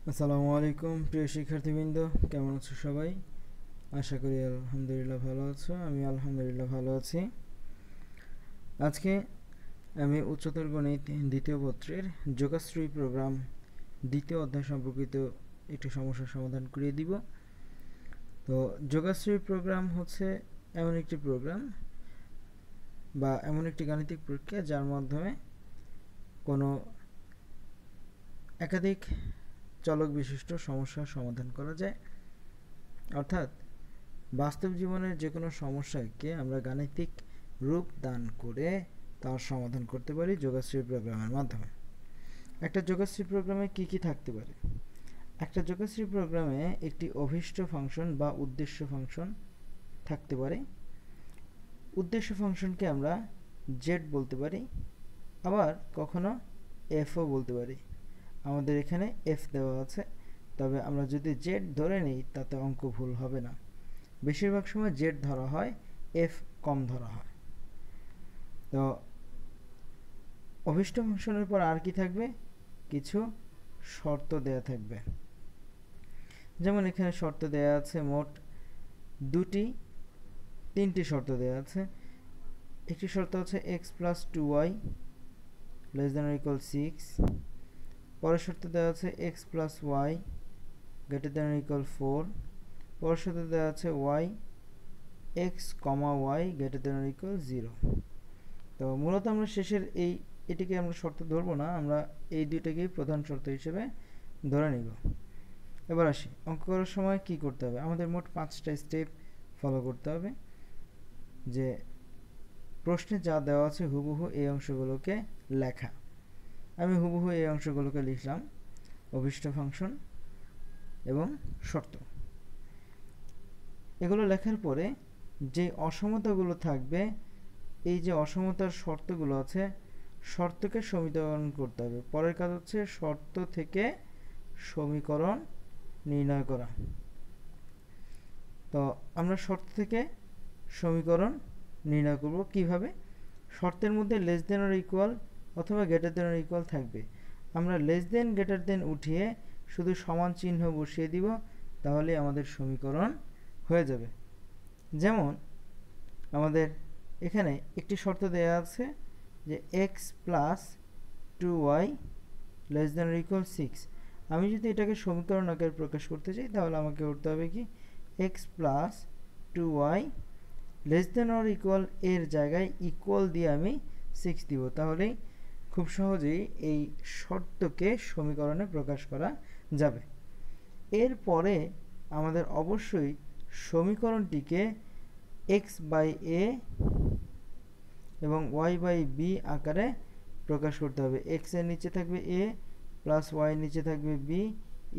আসসালামু আলাইকুম প্রিয় শিক্ষার্থীবৃন্দ, কেমন আছো সবাই? আশা করি আলহামদুলিল্লাহ ভালো আছো। আমি আলহামদুলিল্লাহ ভালো আছি। আজকে আমি উচ্চতর গণিত দ্বিতীয় পত্রের যোগাশ্রয়ী প্রোগ্রাম দ্বিতীয় অধ্যায় সম্পর্কিত একটি সমস্যার সমাধান করিয়ে দিব। তো যোগাশ্রয়ী প্রোগ্রাম হচ্ছে এমন একটি প্রোগ্রাম বা এমন একটি গাণিতিক প্রক্রিয়া যার মাধ্যমে কোনো একাধিক চলক বিশিষ্ট সমস্যার সমাধান করা যায়। অর্থাৎ বাস্তব জীবনের যে কোনো সমস্যাকে আমরা গাণিতিক রূপ দান করে তার সমাধান করতে পারি যোগাশ্রয়ী প্রোগ্রামের মাধ্যমে। একটা যোগাশ্রয়ী প্রোগ্রামে কি কি থাকতে পারে? একটা যোগাশ্রয়ী প্রোগ্রামে একটি অভীষ্ট ফাংশন বা উদ্দেশ্য ফাংশন থাকতে পারে। উদ্দেশ্য ফাংশনকে আমরা জেড বলতে পারি, আবার কখনো এফও বলতে পারি। আমাদের এখানে এফ দেওয়া আছে, তবে আমরা যদি জেড ধরে নিই তাতে অঙ্ক ভুল হবে না। বেশিরভাগ সময় জেড ধরা হয়, এফ কম ধরা হয়। তো অভীষ্ট ফাংশনের পর আর কি থাকবে? কিছু শর্ত দেয়া থাকবে। যেমন এখানে শর্ত দেয়া আছে মোট তিনটি শর্ত দেয়া আছে। একটি শর্ত হচ্ছে x plus 2y less than or equal 6। পরের শর্ত দেওয়া আছে x plus y greater than or equal 4। পরের শর্ত দেওয়া আছে y x comma y greater than or equal 0। তো মূলত আমরা শেষের এটিকে আমরা শর্ত ধরবো না, আমরা এই দুইটাকেই প্রধান শর্ত হিসেবে ধরে নিব। এবার আসি, অঙ্ক করার সময় কি করতে হবে? আমাদের মোট 5টা স্টেপ ফলো করতে হবে। যে প্রশ্নে যা দেওয়া আছে হুবহু এই অংশগুলোকে লেখা। আমি হুবহু এই অংশগুলোকে লিখলাম, অভীষ্ট ফাংশন এবং শর্ত। এগুলো লেখার পরে যে অসমতাগুলো থাকবে, এই যে অসমতার শর্তগুলো আছে, শর্তকে সমীকরণ করতে হবে। পরের কাজ হচ্ছে শর্ত থেকে সমীকরণ নির্ণয় করা। তো আমরা শর্ত থেকে সমীকরণ নির্ণয় করব কিভাবে? শর্তের মধ্যে লেস দেন অর ইকুয়াল অথবা গ্রেটার দেন অর ইকুয়াল থাকবে। আমরা লেস দেন গ্রেটার দেন উঠিয়ে শুধু সমান চিহ্ন বসিয়ে দিব, তাহলে আমাদের সমীকরণ হয়ে যাবে। যেমন আমাদের এখানে একটি শর্ত দেয়া আছে যে x plus 2y less than or equal 6। আমি যদি এটাকে সমীকরণ আকারে প্রকাশ করতে চাই তাহলে আমাকে করতে হবে কি, x plus 2y less than or equal এর জায়গায় ইকুয়াল দিয়ে আমি 6 দিব। তাহলেই খুব সহজেই এই শর্তকে সমীকরণে প্রকাশ করা যাবে। এরপরে আমাদের অবশ্যই সমীকরণটিকে x বাই a এবং y বাই b আকারে প্রকাশ করতে হবে। x এর নিচে থাকবে a প্লাস y এর নিচে থাকবে b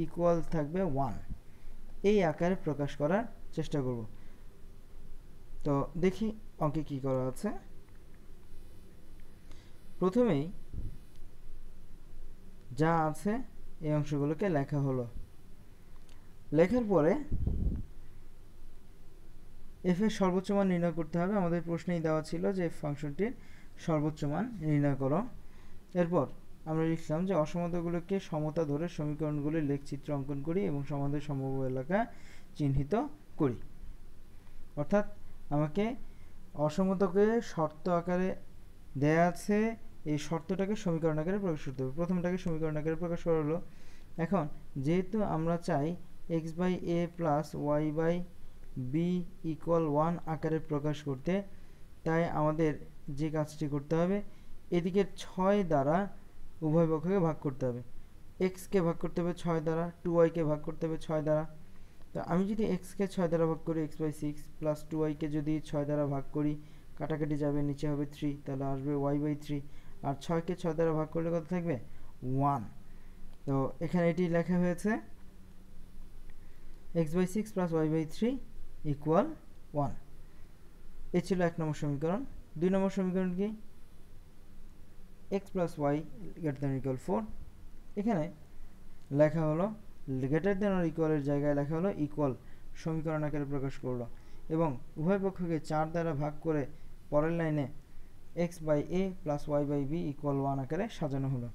ইকুয়াল থাকবে 1। এই আকারে প্রকাশ করার চেষ্টা করব। তো দেখি অঙ্কে কি করা আছে। প্রথমেই যা আছে এই অংশগুলোকে লেখা হলো। লেখার পরে f এর সর্বোচ্চ মান নির্ণয় করতে হবে। আমাদের প্রশ্নেই দেওয়া ছিল যে ফাংশনটির সর্বোচ্চ মান নির্ণয় করো। এরপর আমরা লিখলাম যে অসমতাগুলোকে সমতা ধরে সমীকরণগুলির লেখচিত্র অঙ্কন করি এবং সমাধানের সম্ভাব্য এলাকা চিহ্নিত করি। অর্থাৎ আমাকে অসমতাকে শর্ত আকারে দেয়া আছে, এই শর্তটাকে সমীকরণ আকারে প্রকাশ করতে হবে। প্রথমটাকে সমীকরণ আকারে প্রকাশ করা হলো। এখন যেহেতু আমরা চাই x by a plus y by b equal 1 আকারে প্রকাশ করতে, তাই আমাদের যে কাজটি করতে হবে, এদিকে 6 দ্বারা উভয় পক্ষকে ভাগ করতে হবে। x কে ভাগ করতে হবে 6 দ্বারা, 2y কে ভাগ করতে হবে 6 দ্বারা। তো আমি যদি x কে 6 দ্বারা ভাগ করি x বাই 6 প্লাস 2y কে যদি 6 দ্বারা ভাগ করি, কাটাকাটি যাবে, নিচে হবে 3, তাহলে আসবে y বাই 3। আর 6 কে 6 দ্বারা ভাগ করলে কত থাকবে? 1। তো এখানে এটি লেখা হয়েছে x by 6 plus y by 3 equal 1। এই ছিল 1 নম্বর সমীকরণ। 2 নম্বর সমীকরণ কি? x plus y greater than equal 4। এখানে লেখা হলো গ্রেটার দেন অর ইকুয়ালের জায়গায় লেখা হলো ইকুয়াল, সমীকরণ আকারে প্রকাশ করলো এবং উভয় পক্ষকে 4 দ্বারা ভাগ করে পরের লাইনে x by a plus y by b equal 1 আকারে সাজানো হলো।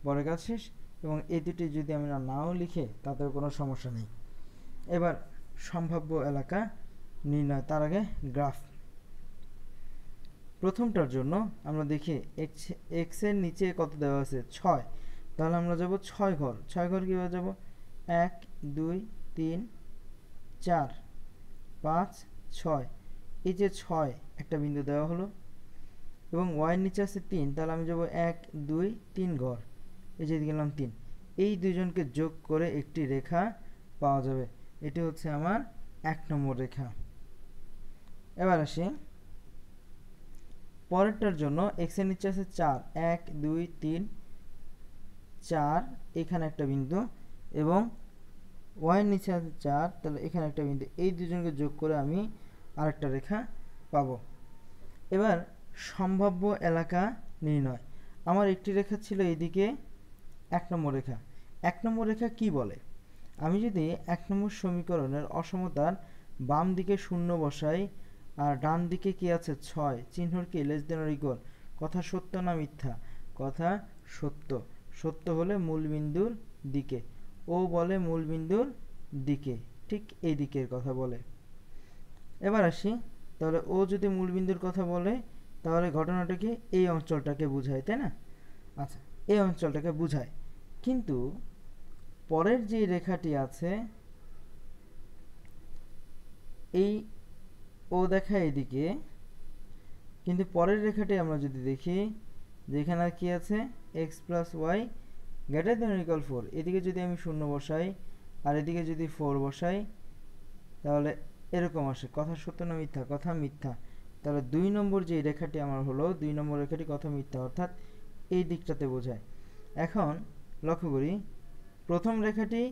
পরের কাজ শেষ। এবং এই দুটি যদি আমরা নাও লিখে তাতেও কোনো সমস্যা নেই। এবার সম্ভাব্য এলাকা নির্ণয়, তার আগে গ্রাফ। প্রথমটার জন্য আমরা দেখি এক্স এর নিচে কত দেওয়া আছে 6, তাহলে আমরা যাব 6 ঘর। 6 ঘর কীভাবে যাব? 1 2 3 4 5 6, এই যে 6 একটা বিন্দু দেওয়া হলো, এবং ওয়াই এর নিচে আছে 3, তাহলে আমি যাব 1 2 3 ঘর, এই যে গেলাম 3। এই দুজনকে যোগ করে একটি রেখা পাওয়া যাবে, এটি হচ্ছে আমার 1 নম্বর রেখা। এবার আসি পরেরটার জন্য। এক্স এর নিচে আছে 4, 1 2 3 4, এখানে একটা বিন্দু, এবং ওয়াই এর নিচে আছে 4, তাহলে এখানে একটা বিন্দু। এই দুজনকে যোগ করে আমি আরেকটা রেখা পাবো। এবার সম্ভাব্য এলাকা নির্ণয়। আমার একটি রেখা ছিল এইদিকে 1 নম্বর রেখা। 1 নম্বর রেখা কি বলে? আমি যদি 1 নম্বর সমীকরণের অসমতার বাম দিকে 0 বসাই আর ডান দিকে কি আছে 6, চিহ্নর কি লেস দেন অর ইকুয়াল, কথা সত্য না মিথ্যা? কথা সত্য। সত্য হলে মূল বিন্দুর দিকে, ও বলে মূল বিন্দুর দিকে, ঠিক এই দিকের কথা বলে। এবার আসি, তাহলে ও যদি মূল বিন্দুর কথা বলে তাহলে ঘটনাটাকে এই অঞ্চলটাকে বোঝায়, তাই না? আচ্ছা, এই অঞ্চলটাকে বোঝায়, কিন্তু পরের যে রেখাটি আছে এই ও দেখায় এদিকে, কিন্তু পরের রেখাটি আমরা যদি দেখি যেখানে কি আছে x plus Y greater than or equal 4, এদিকে যদি আমি 0 বসাই আর এদিকে যদি 4 বসাই তাহলে এরকম আসে। কথা সত্য না মিথ্যা? কথা মিথ্যা। তাহলে 2 নম্বর যে রেখাটি আমার হলো, 2 নম্বর রেখাটি কথা মিথ্যা, অর্থাৎ এই দিকটাতে বোঝায়। এখন লক্ষ্য করি, প্রথম রেখাটি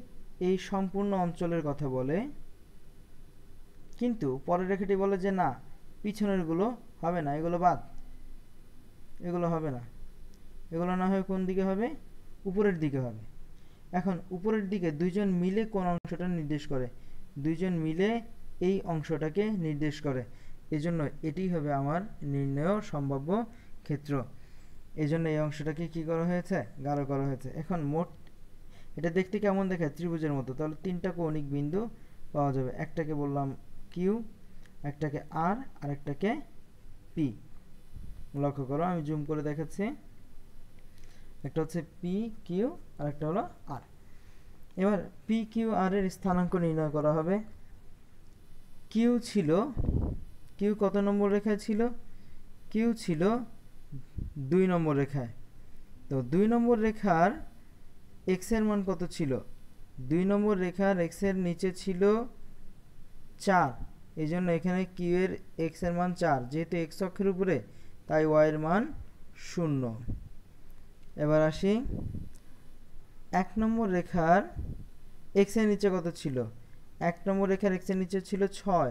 এই সম্পূর্ণ অঞ্চলের কথা বলে, কিন্তু পরের রেখাটি বলে যে না, পিছনের গুলো হবে না, এগুলো বাদ, এগুলো হবে না, এগুলো না হয় কোন দিকে হবে? উপরের দিকে হবে। এখন উপরের দিকে দুইজন মিলে কোন অংশটা নির্দেশ করে? দুইজন মিলে এই অংশটাকে নির্দেশ করে, এজন্য এটি হবে আমার নির্ণেয় সম্ভাব্য ক্ষেত্র। এজন্য এই অংশটাকে কি করা হয়েছে? গাঢ় করা হয়েছে। এখন মোট এটা দেখতে কেমন দেখায়? ত্রিভুজের মতো। তাহলে 3টা কৌণিক বিন্দু পাওয়া যাবে, একটাকে বললাম কিউ, একটাকে আর, আর একটাকে পি। লক্ষ্য করো, আমি জুম করে দেখাচ্ছি, একটা হচ্ছে পি কিউ আর একটা হলো আর। এবার পি কিউ আর এর স্থানাঙ্ক নির্ণয় করা হবে। কিউ ছিল, কিউ কত নম্বর রেখায় ছিল? কিউ ছিল 2 নম্বর রেখায়। তো 2 নম্বর রেখার এক্স এর মান কত ছিল? 2 নম্বর রেখার এক্স এর নিচে ছিল 4, এই জন্য এখানে কিউ এর এক্স এর মান 4, যেহেতু এক্স অক্ষের উপরে তাই ওয়াই এর মান 0। এবার আসি 1 নম্বর রেখার এক্স এর নিচে কত ছিল? 1 নম্বর রেখার এক্স এর নিচে ছিল 6,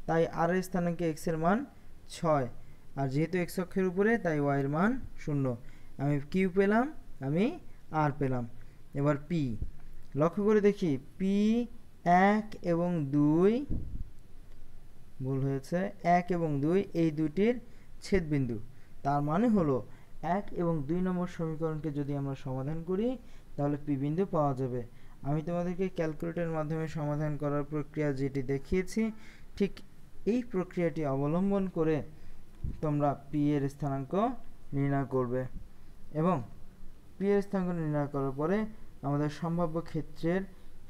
তাই আর এর স্থানাঙ্কে এক্স এর মান 6, আর যেহেতু এক্স অক্ষের উপরে তাই ওয়াই এর মান 0। আমি কিউ পেলাম, আমি আর পেলাম। এবার পি লক্ষ্য করে দেখি, পি 1 এবং 2, ভুল হয়েছে, 1 এবং 2 এই দুটির ছেদবিন্দু। তার মানে হলো 1 এবং 2 নম্বর সমীকরণকে যদি আমরা সমাধান করি তাহলে পি বিন্দু পাওয়া যাবে। আমি তোমাদেরকে ক্যালকুলেটরের মাধ্যমে সমাধান করার প্রক্রিয়া যেটি দেখিয়েছি, ঠিক এই প্রক্রিয়াটি অবলম্বন করে তোমরা পি এর স্থানাঙ্ক নির্ণয় করবে, এবং পি এর স্থানাঙ্ক নির্ণয় করার পরে আমাদের সম্ভাব্য ক্ষেত্রের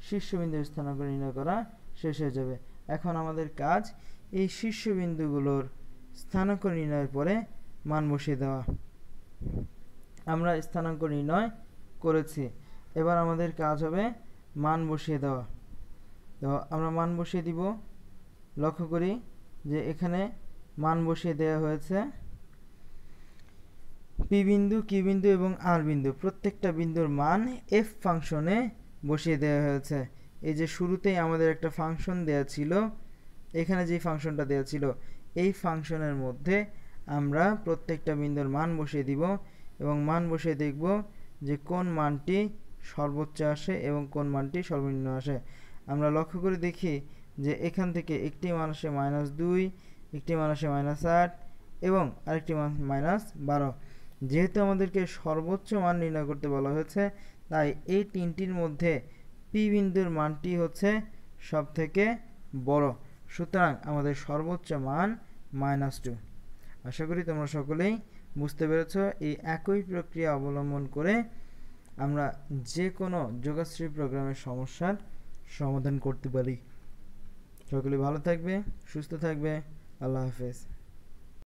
শীর্ষবিন্দুর স্থানাঙ্ক নির্ণয় করা শেষ হয়ে যাবে। এখন আমাদের কাজ এই শীর্ষবিন্দুগুলোর স্থানাঙ্ক নির্ণয়ের পরে মান বসিয়ে দেওয়া। আমরা স্থানাঙ্ক নির্ণয় করেছি, এবার আমাদের কাজ হবে মান বসিয়ে দেওয়া। তো আমরা মান বসিয়ে দিব। লক্ষ্য করি যে এখানে মান বসিয়ে দেওয়া হয়েছে পি বিন্দু, কিউ বিন্দু এবং আর বিন্দু, প্রত্যেকটা বিন্দুর মান এফ ফাংশনে বসিয়ে দেওয়া হয়েছে। এই যে শুরুতেই আমাদের একটা ফাংশন দেওয়া ছিল, এখানে যে ফাংশনটা দেওয়া ছিল এই ফাংশনের মধ্যে আমরা প্রত্যেকটা বিন্দুর মান বসিয়ে দিব, এবং মান বসিয়ে দেখব যে কোন মানটি সর্বোচ্চ আসে এবং কোন মানটি সর্বনিম্ন আসে। আমরা লক্ষ্য করে দেখি যে এখান থেকে একটি মান আসে -2, একটি মান আসে -8 এবং আরেকটি মান -12। যেহেতু আমাদেরকে সর্বোচ্চ মান নির্ণয় করতে বলা হয়েছে তাই এই তিনটির মধ্যে পি বিন্দুর মানটি হচ্ছে সবথেকে বড়, সুতরাং আমাদের সর্বোচ্চ মান -2। আশা করি তোমরা সকলেই বুঝতে পেরেছ। এই একই প্রক্রিয়া অবলম্বন করে আমরা যে কোনো যোগশ্রী প্রোগ্রামের সমস্যার সমাধান করতে পারি। সকলে ভালো থাকবে, সুস্থ থাকবে। আল্লাহ হাফেজ।